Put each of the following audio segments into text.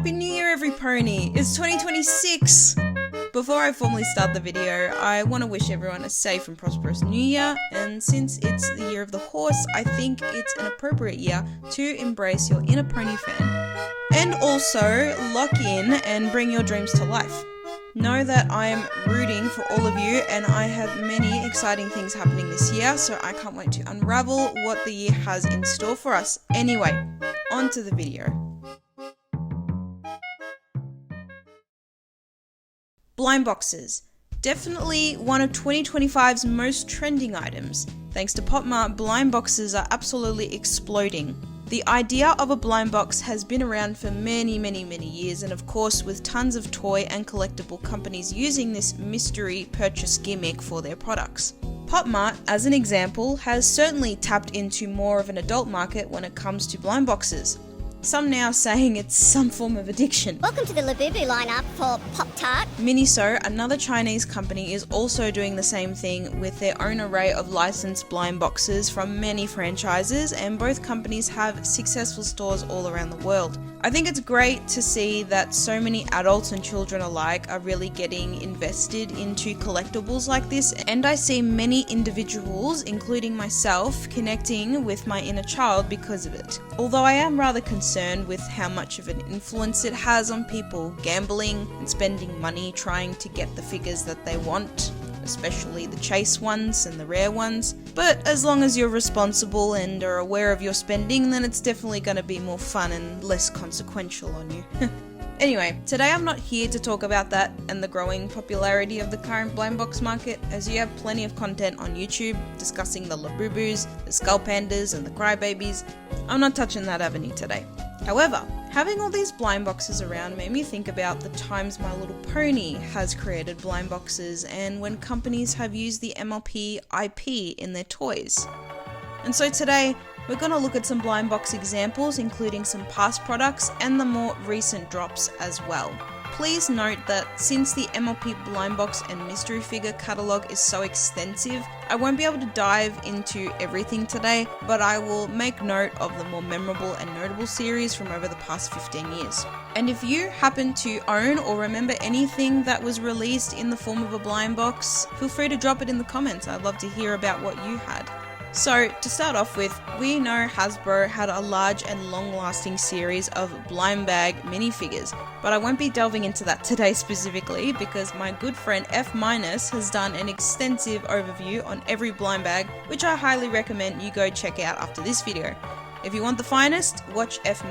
Happy New Year, Everypony! It's 2026! Before I formally start the video, I want to wish everyone a safe and prosperous new year, and since it's the year of the horse, I think it's an appropriate year to embrace your inner pony fan. And also, lock in and bring your dreams to life. Know that I am rooting for all of you, and I have many exciting things happening this year, so I can't wait to unravel what the year has in store for us. Anyway, on to the video. Blind boxes. Definitely one of 2025's most trending items. Thanks to Pop Mart, blind boxes are absolutely exploding. The idea of a blind box has been around for many years, and of course with tons of toy and collectible companies using this mystery purchase gimmick for their products. Pop Mart, as an example, has certainly tapped into more of an adult market when it comes to blind boxes. Some now saying it's some form of addiction. Welcome to the Labubu lineup for Pop-Tart. Miniso, another Chinese company, is also doing the same thing with their own array of licensed blind boxes from many franchises, and both companies have successful stores all around the world. I think it's great to see that so many adults and children alike are really getting invested into collectibles like this, and I see many individuals, including myself, connecting with my inner child because of it. Although I am rather concerned with how much of an influence it has on people gambling and spending money trying to get the figures that they want, especially the chase ones and the rare ones. But as long as you're responsible and are aware of your spending, then it's definitely going to be more fun and less consequential on you. Anyway, today I'm not here to talk about that and the growing popularity of the current blind box market, as you have plenty of content on YouTube discussing the Labubus, the Skull Pandas and the Crybabies. I'm not touching that avenue today. However, having all these blind boxes around made me think about the times My Little Pony has created blind boxes and when companies have used the MLP IP in their toys. And so today, we're going to look at some blind box examples, including some past products and the more recent drops as well. Please note that since the MLP blind box and mystery figure catalogue is so extensive, I won't be able to dive into everything today, but I will make note of the more memorable and notable series from over the past 15 years. And if you happen to own or remember anything that was released in the form of a blind box, feel free to drop it in the comments. I'd love to hear about what you had. So, to start off with, we know Hasbro had a large and long-lasting series of blind bag minifigures, but I won't be delving into that today specifically because my good friend F- has done an extensive overview on every blind bag, which I highly recommend you go check out after this video. If you want the finest, watch F-.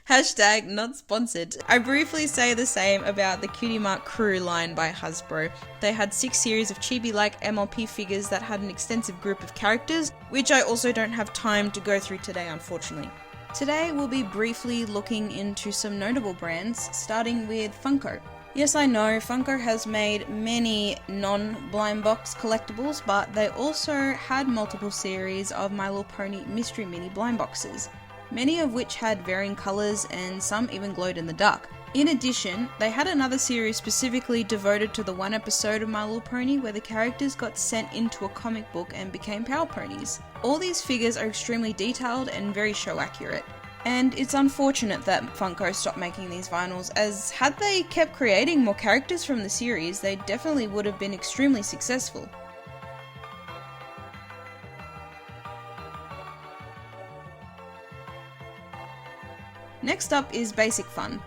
Hashtag not sponsored. I briefly say the same about the Cutie Mark Crew line by Hasbro. They had 6 series of chibi-like MLP figures that had an extensive group of characters, which I also don't have time to go through today, unfortunately. Today we'll be briefly looking into some notable brands, starting with Funko. Yes, I know, Funko has made many non-blind box collectibles, but they also had multiple series of My Little Pony Mystery Mini blind boxes, many of which had varying colours and some even glowed in the dark. In addition, they had another series specifically devoted to the one episode of My Little Pony where the characters got sent into a comic book and became power ponies. All these figures are extremely detailed and very show accurate. And it's unfortunate that Funko stopped making these vinyls, as had they kept creating more characters from the series, they definitely would have been extremely successful. Next up is Basic Fun.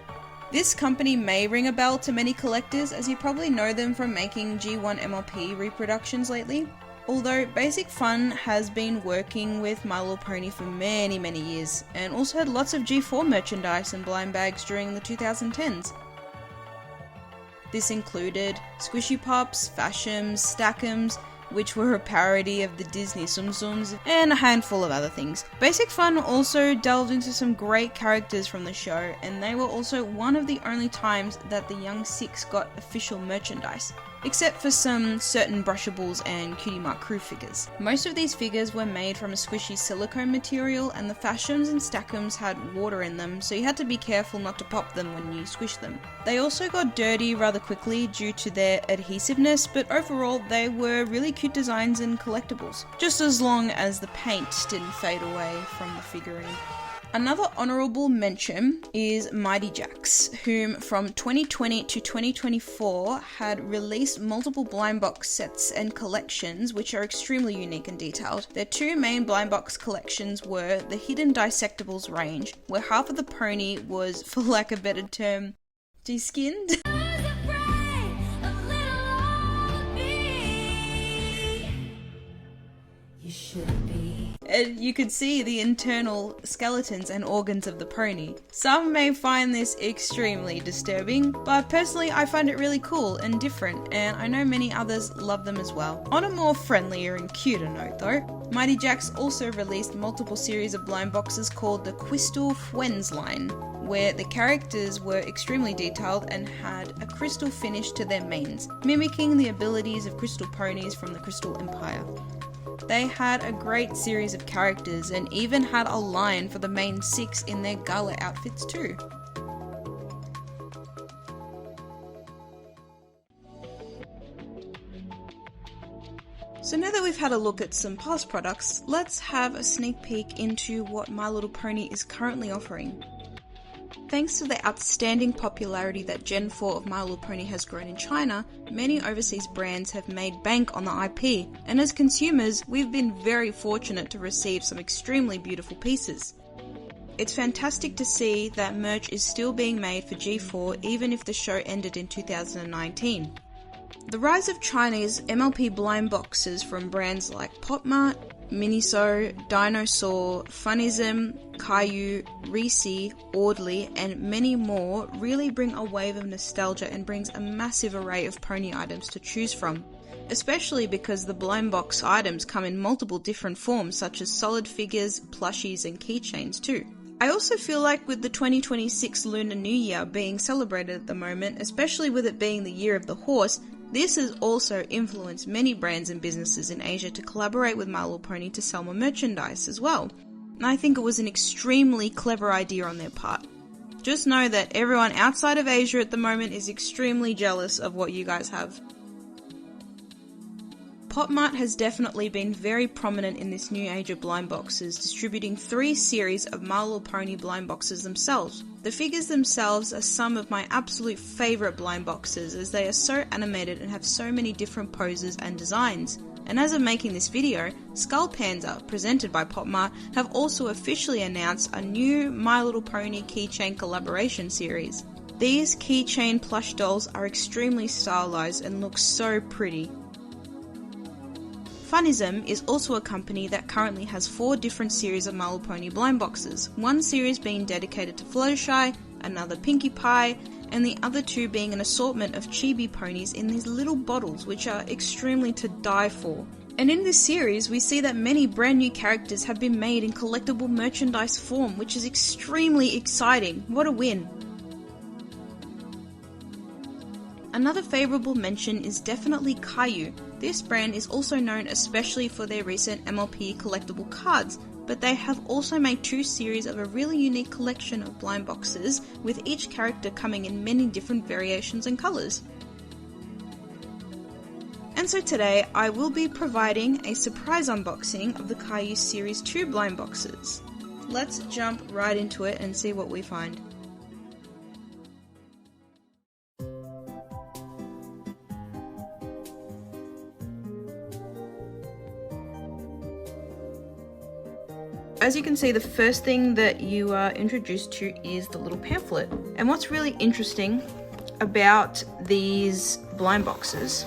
This company may ring a bell to many collectors, as you probably know them from making G1 MLP reproductions lately. Although Basic Fun has been working with My Little Pony for many years, and also had lots of G4 merchandise and blind bags during the 2010s. This included Squishy Pops, Fashims, Stackums, which were a parody of the Disney Tsum Tsums, and a handful of other things. Basic Fun also delved into some great characters from the show, and they were also one of the only times that the Young Six got official merchandise, except for some certain brushables and Cutie Mark Crew figures. Most of these figures were made from a squishy silicone material, and the Fashims and Stackums had water in them, so you had to be careful not to pop them when you squish them. They also got dirty rather quickly due to their adhesiveness, but overall they were really cute designs and collectibles, just as long as the paint didn't fade away from the figurine. Another honourable mention is Mighty Jaxx, whom from 2020 to 2024 had released multiple blind box sets and collections which are extremely unique and detailed. Their two main blind box collections were the Hidden Dissectables range, where half of the pony was, for lack of a better term, de-skinned. And you could see the internal skeletons and organs of the pony. Some may find this extremely disturbing, but personally I find it really cool and different, and I know many others love them as well. On a more friendlier and cuter note though, Mighty Jaxx also released multiple series of blind boxes called the Crystal Fwens line, where the characters were extremely detailed and had a crystal finish to their manes, mimicking the abilities of crystal ponies from the Crystal Empire. They had a great series of characters and even had a line for the main 6 in their gala outfits too. So now that we've had a look at some past products, let's have a sneak peek into what My Little Pony is currently offering. Thanks to the outstanding popularity that Gen 4 of My Little Pony has grown in China, many overseas brands have made bank on the IP, and as consumers, we've been very fortunate to receive some extremely beautiful pieces. It's fantastic to see that merch is still being made for G4 even if the show ended in 2019. The rise of Chinese MLP blind boxes from brands like PopMart, Miniso, Dinosaur, Funism, Caillou, Reese, Audley, and many more really bring a wave of nostalgia and brings a massive array of pony items to choose from, especially because the blind box items come in multiple different forms such as solid figures, plushies, and keychains too. I also feel like with the 2026 Lunar New Year being celebrated at the moment, especially with it being the year of the horse, this has also influenced many brands and businesses in Asia to collaborate with My Little Pony to sell more merchandise as well. And I think it was an extremely clever idea on their part. Just know that everyone outside of Asia at the moment is extremely jealous of what you guys have. PopMart has definitely been very prominent in this new age of blind boxes, distributing 3 series of My Little Pony blind boxes themselves. The figures themselves are some of my absolute favourite blind boxes as they are so animated and have so many different poses and designs. And as of making this video, Skull Panda, presented by PopMart, have also officially announced a new My Little Pony keychain collaboration series. These keychain plush dolls are extremely stylized and look so pretty. Funism is also a company that currently has 4 different series of My Little Pony blind boxes, one series being dedicated to Fluttershy, another Pinkie Pie, and the other 2 being an assortment of chibi ponies in these little bottles which are extremely to die for. And in this series we see that many brand new characters have been made in collectible merchandise form, which is extremely exciting. What a win! Another favourable mention is definitely Caillou. This brand is also known especially for their recent MLP collectible cards, but they have also made 2 series of a really unique collection of blind boxes, with each character coming in many different variations and colours. And so today I will be providing a surprise unboxing of the Caillou Series 2 blind boxes. Let's jump right into it and see what we find. As you can see, the first thing that you are introduced to is the little pamphlet. And what's really interesting about these blind boxes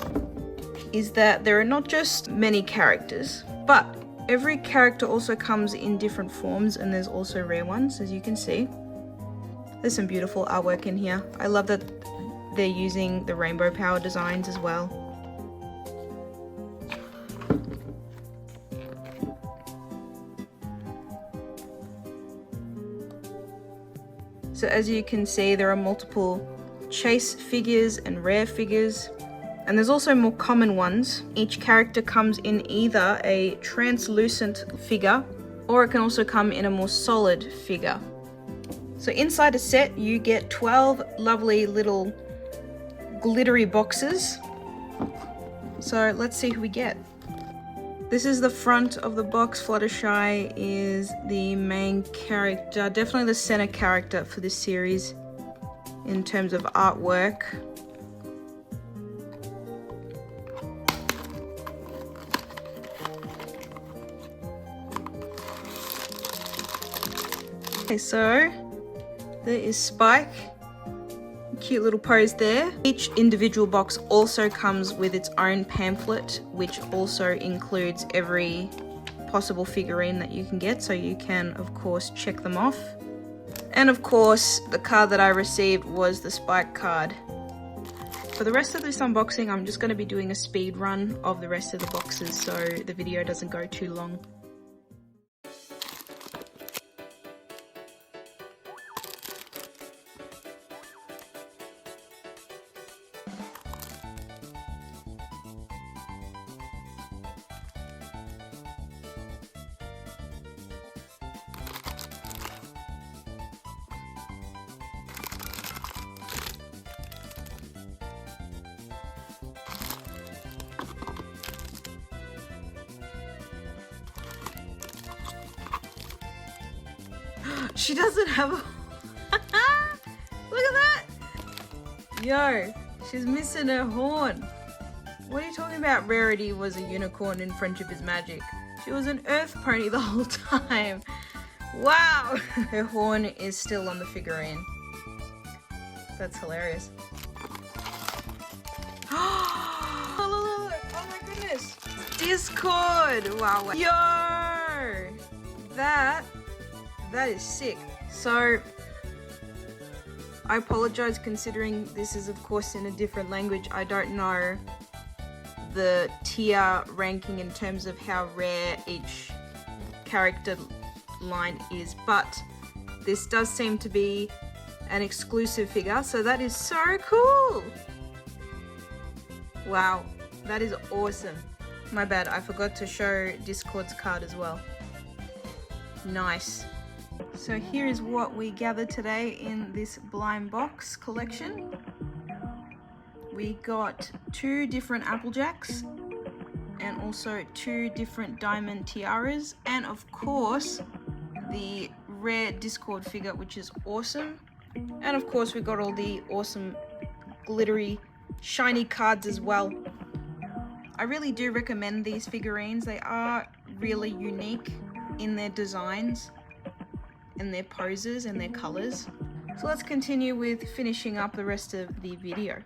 is that there are not just many characters, but every character also comes in different forms, and there's also rare ones, as you can see. There's some beautiful artwork in here. I love that they're using the rainbow power designs as well. So as you can see, there are multiple chase figures and rare figures, and there's also more common ones. Each character comes in either a translucent figure, or it can also come in a more solid figure. So inside a set you get 12 lovely little glittery boxes. So let's see who we get. This is the front of the box. Fluttershy is the main character, definitely the center character for this series in terms of artwork. Okay, so there is Spike. Cute little pose there. Each individual box also comes with its own pamphlet, which also includes every possible figurine that you can get, so you can of course check them off. And of course the card that I received was the Spike card. For the rest of this unboxing, I'm just going to be doing a speed run of the rest of the boxes so the video doesn't go too long. She doesn't have a... Look at that! Yo, she's missing her horn. What are you talking about? Rarity was a unicorn and Friendship is Magic. She was an earth pony the whole time. Wow! Her horn is still on the figurine. That's hilarious. Oh, look, oh my goodness! Discord! Wow. Yo! That is sick. So, I apologize considering this is of course in a different language. I don't know the tier ranking in terms of how rare each character line is, but this does seem to be an exclusive figure, so that is so cool. Wow, that is awesome. My bad, I forgot to show Discord's card as well. Nice. So here is what we gathered today in this blind box collection. We got 2 different Applejacks and also 2 different diamond tiaras, and of course the rare Discord figure, which is awesome. And of course we got all the awesome glittery shiny cards as well. I really do recommend these figurines. They are really unique in their designs and their poses and their colors. So let's continue with finishing up the rest of the video.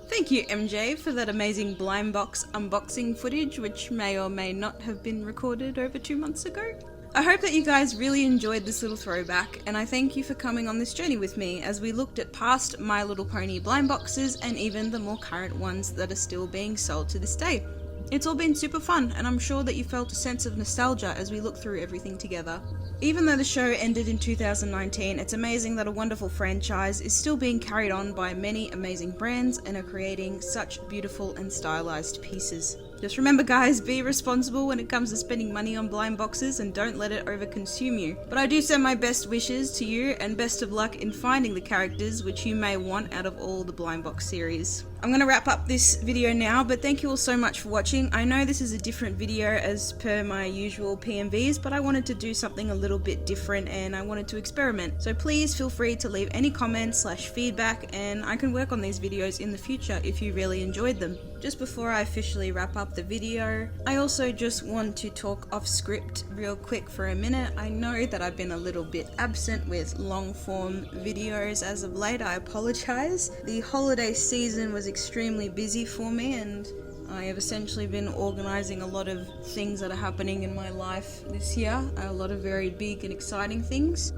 Thank you, MJ, for that amazing blind box unboxing footage, which may or may not have been recorded over 2 months ago. I hope that you guys really enjoyed this little throwback, and I thank you for coming on this journey with me as we looked at past My Little Pony blind boxes and even the more current ones that are still being sold to this day. It's all been super fun, and I'm sure that you felt a sense of nostalgia as we looked through everything together. Even though the show ended in 2019, it's amazing that a wonderful franchise is still being carried on by many amazing brands and are creating such beautiful and stylized pieces. Just remember guys, be responsible when it comes to spending money on blind boxes and don't let it overconsume you. But I do send my best wishes to you and best of luck in finding the characters which you may want out of all the blind box series. I'm going to wrap up this video now, but thank you all so much for watching. I know this is a different video as per my usual PMVs, but I wanted to do something a little bit different and I wanted to experiment. So please feel free to leave any comments / feedback, and I can work on these videos in the future if you really enjoyed them. Just before I officially wrap up the video, I also just want to talk off script real quick for a minute. I know that I've been a little bit absent with long form videos as of late. I apologize. The holiday season was extremely busy for me, and I have essentially been organising a lot of things that are happening in my life this year, a lot of very big and exciting things.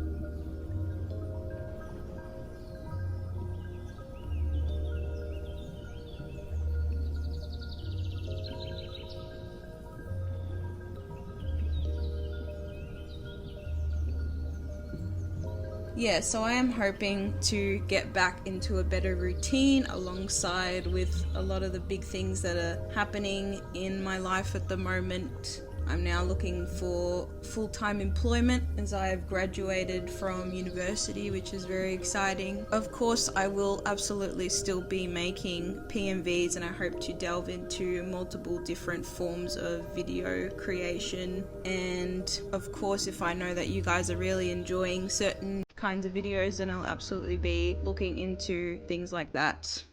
Yeah, so I am hoping to get back into a better routine alongside with a lot of the big things that are happening in my life at the moment. I'm now looking for full-time employment as I have graduated from university, which is very exciting. Of course, I will absolutely still be making PMVs, and I hope to delve into multiple different forms of video creation. And of course, if I know that you guys are really enjoying certain kinds of videos, then I'll absolutely be looking into things like that.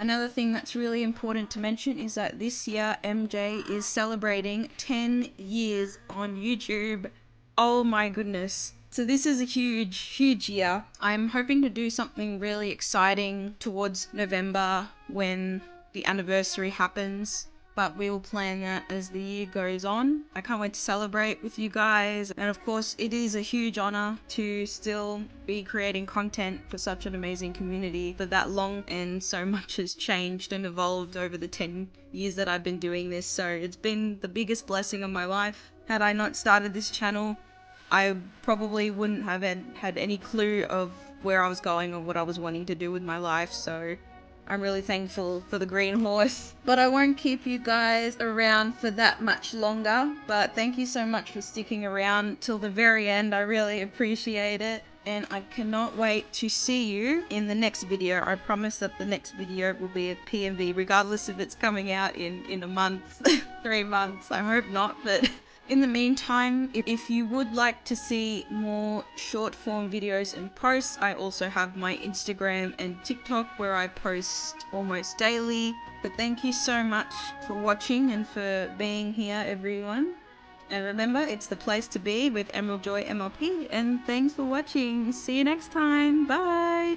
Another thing that's really important to mention is that this year MJ is celebrating 10 years on YouTube. Oh my goodness. So this is a huge year. I'm hoping to do something really exciting towards November when the anniversary happens, but we will plan that as the year goes on. I can't wait to celebrate with you guys, and of course it is a huge honor to still be creating content for such an amazing community for that long, and so much has changed and evolved over the 10 years that I've been doing this, so it's been the biggest blessing of my life. Had I not started this channel, I probably wouldn't have had any clue of where I was going or what I was wanting to do with my life, so I'm really thankful for the green horse. But I won't keep you guys around for that much longer, but thank you so much for sticking around till the very end. I really appreciate it, and I cannot wait to see you in the next video. I promise that the next video will be a PMV, regardless if it's coming out in a month, 3 months. I hope not, but in the meantime, if you would like to see more short form videos and posts, I also have my Instagram and TikTok where I post almost daily. But thank you so much for watching and for being here, everyone. And remember, it's the place to be with Emerald Joy MLP. And thanks for watching. See you next time. Bye.